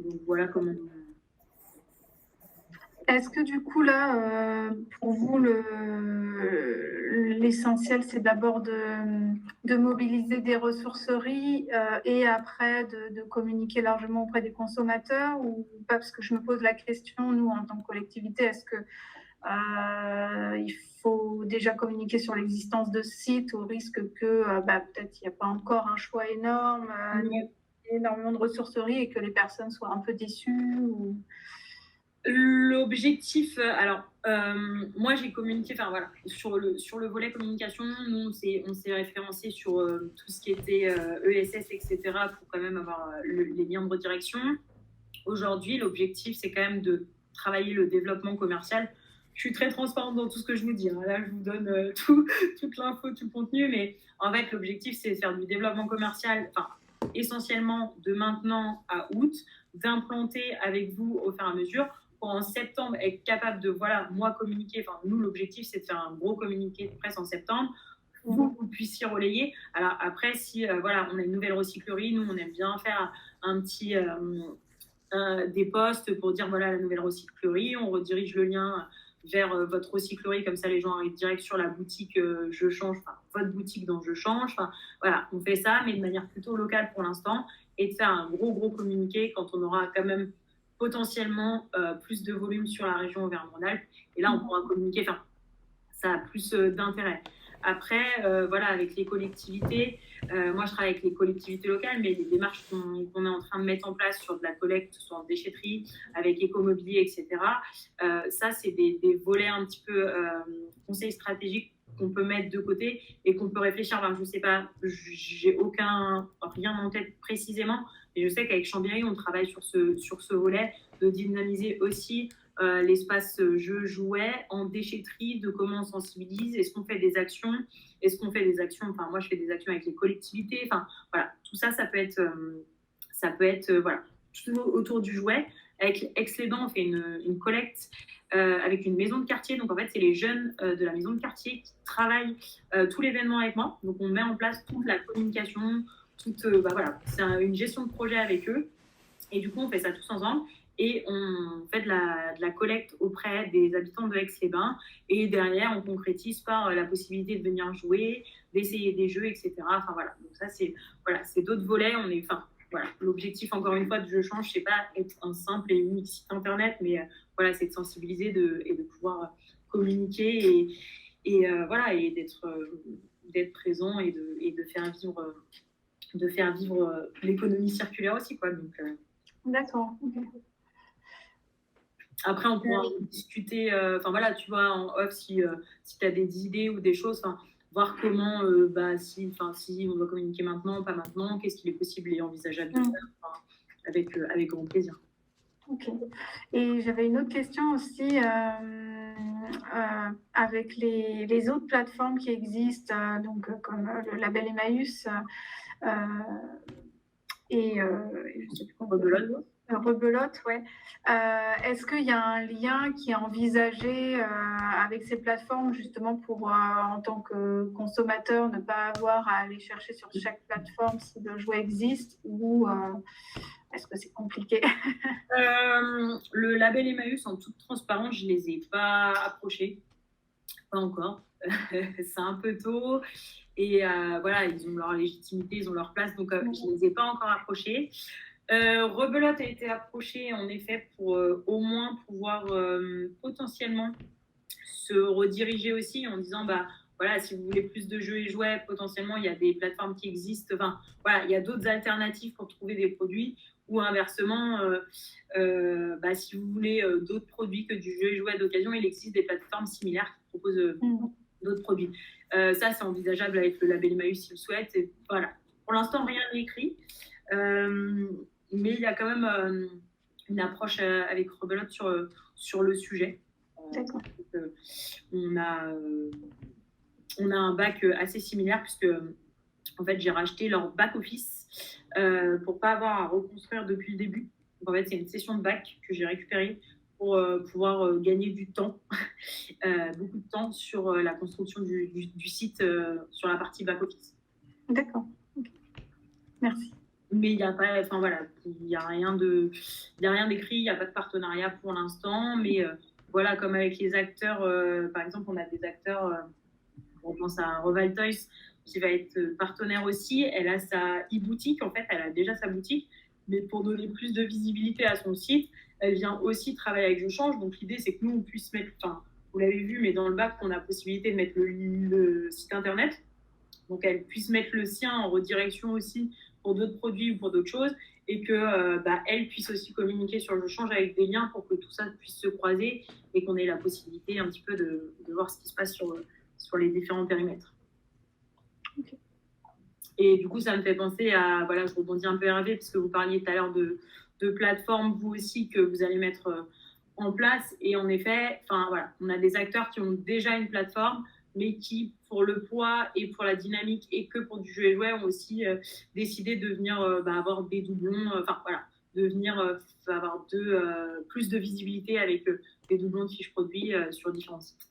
Donc voilà comment. Est-ce que du coup là, pour vous, l'essentiel, c'est d'abord de mobiliser des ressourceries et après de communiquer largement auprès des consommateurs ou pas? Parce que je me pose la question, nous, en tant que collectivité, est-ce que il faut déjà communiquer sur l'existence de sites au risque que peut-être il n'y a pas encore un choix énorme, ni énormément de ressourceries et que les personnes soient un peu déçues ou... L'objectif, moi j'ai communiqué, enfin voilà, sur le volet communication, nous on s'est référencé sur tout ce qui était ESS, etc., pour quand même avoir les liens de redirection. Aujourd'hui, l'objectif, c'est quand même de travailler le développement commercial. Je suis très transparente dans tout ce que je vous dis, hein. Là, je vous donne toute l'info, tout le contenu, mais en fait, l'objectif, c'est de faire du développement commercial, enfin, essentiellement de maintenant à août, d'implanter avec vous au fur et à mesure pour en septembre être capable de, voilà, moi communiquer. Enfin, nous, l'objectif, c'est de faire un gros communiqué de presse en septembre. Vous puissiez relayer. Alors après, si voilà, on a une nouvelle recyclerie, nous, on aime bien faire un petit... des posts pour dire voilà la nouvelle recyclerie, on redirige le lien vers votre recyclerie, comme ça les gens arrivent direct sur la boutique Je Change, enfin votre boutique dans Je Change, enfin voilà, on fait ça mais de manière plutôt locale pour l'instant et de faire un gros communiqué quand on aura quand même potentiellement plus de volume sur la région Auvergne-Rhône-Alpes et là on pourra communiquer, enfin ça a plus d'intérêt. Après, voilà, avec les collectivités, moi je travaille avec les collectivités locales, mais les démarches qu'on est en train de mettre en place sur de la collecte, soit en déchetterie, avec écomobilier, etc., ça, c'est des volets un petit peu conseils stratégiques qu'on peut mettre de côté et qu'on peut réfléchir. Enfin, je ne sais pas, j'ai rien en tête précisément, mais je sais qu'avec Chambéry, on travaille sur ce volet de dynamiser aussi l'espace jeux jouets en déchetterie, de comment on sensibilise, est-ce qu'on fait des actions, enfin moi je fais des actions avec les collectivités, enfin voilà, tout ça, ça peut être voilà, tout autour du jouet. Avec Aix-les-Bains, on fait une collecte avec une maison de quartier, donc en fait c'est les jeunes de la maison de quartier qui travaillent tout l'événement avec moi, donc on met en place toute la communication, voilà, c'est une gestion de projet avec eux, et du coup on fait ça tous ensemble et on fait de la collecte auprès des habitants de Aix-les-Bains et derrière on concrétise par la possibilité de venir jouer, d'essayer des jeux, etc. Enfin voilà, donc ça c'est d'autres volets. Voilà, l'objectif encore une fois de Je Change, c'est pas être un simple et unique site internet, mais voilà, c'est de sensibiliser et de pouvoir communiquer voilà, et d'être présent et de faire vivre l'économie circulaire aussi, quoi. Donc D'accord. Okay. Après, on pourra discuter, enfin voilà, tu vois, en off, si tu as des idées ou des choses, voir comment, si on doit communiquer maintenant, pas maintenant, qu'est-ce qu'il est possible et envisageable de faire, avec grand plaisir. Ok. Et j'avais une autre question aussi avec les autres plateformes qui existent, donc comme le label Emmaüs et je sais plus comment Rebelote, ouais. Est-ce qu'il y a un lien qui est envisagé avec ces plateformes justement pour, en tant que consommateur, ne pas avoir à aller chercher sur chaque plateforme si le jouet existe ou est-ce que c'est compliqué? Le label Emmaüs, en toute transparence, je ne les ai pas approchés. Pas encore. C'est un peu tôt. Et voilà, ils ont leur légitimité, ils ont leur place, donc je ne les ai pas encore approchés. Rebelote a été approché en effet pour au moins pouvoir potentiellement se rediriger aussi en disant voilà, si vous voulez plus de jeux et jouets, potentiellement il y a des plateformes qui existent, enfin voilà, il y a d'autres alternatives pour trouver des produits, ou inversement si vous voulez d'autres produits que du jeu et jouet d'occasion, il existe des plateformes similaires qui proposent d'autres produits. Ça c'est envisageable avec le label Emmaüs s'ils le souhaitent, et voilà, pour l'instant rien n'est écrit. Mais il y a quand même une approche avec Rebelote sur le sujet. On a un bac assez similaire puisque en fait j'ai racheté leur back office pour pas avoir à reconstruire depuis le début. Donc en fait c'est une session de bac que j'ai récupérée pour pouvoir gagner du temps, beaucoup de temps sur la construction du site sur la partie back office. D'accord. Okay. Merci. Mais il n'y a pas, enfin voilà, il n'y a rien de, il y a rien d'écrit, il n'y a pas de partenariat pour l'instant, mais voilà, comme avec les acteurs, par exemple, on a des acteurs, on pense à Reval Toys, qui va être partenaire aussi. Elle a sa e-boutique, en fait, elle a déjà sa boutique, mais pour donner plus de visibilité à son site, elle vient aussi travailler avec Je Change. Donc l'idée, c'est que nous, on puisse mettre, enfin, vous l'avez vu, mais dans le bac, on a la possibilité de mettre le site internet. Donc elle puisse mettre le sien en redirection aussi pour d'autres produits ou pour d'autres choses, et que elle puisse aussi communiquer sur le change avec des liens pour que tout ça puisse se croiser et qu'on ait la possibilité un petit peu de voir ce qui se passe sur les différents périmètres. Okay. Et du coup, ça me fait penser à, voilà, je rebondis un peu Hervé, parce que vous parliez tout à l'heure de plateformes, vous aussi, que vous allez mettre en place. Et en effet, voilà, on a des acteurs qui ont déjà une plateforme, mais qui, pour le poids et pour la dynamique et que pour du jeu et jouet, ont aussi décidé de venir avoir des doublons, voilà, de venir avoir plus de visibilité avec des doublons de fiches produits sur différents sites.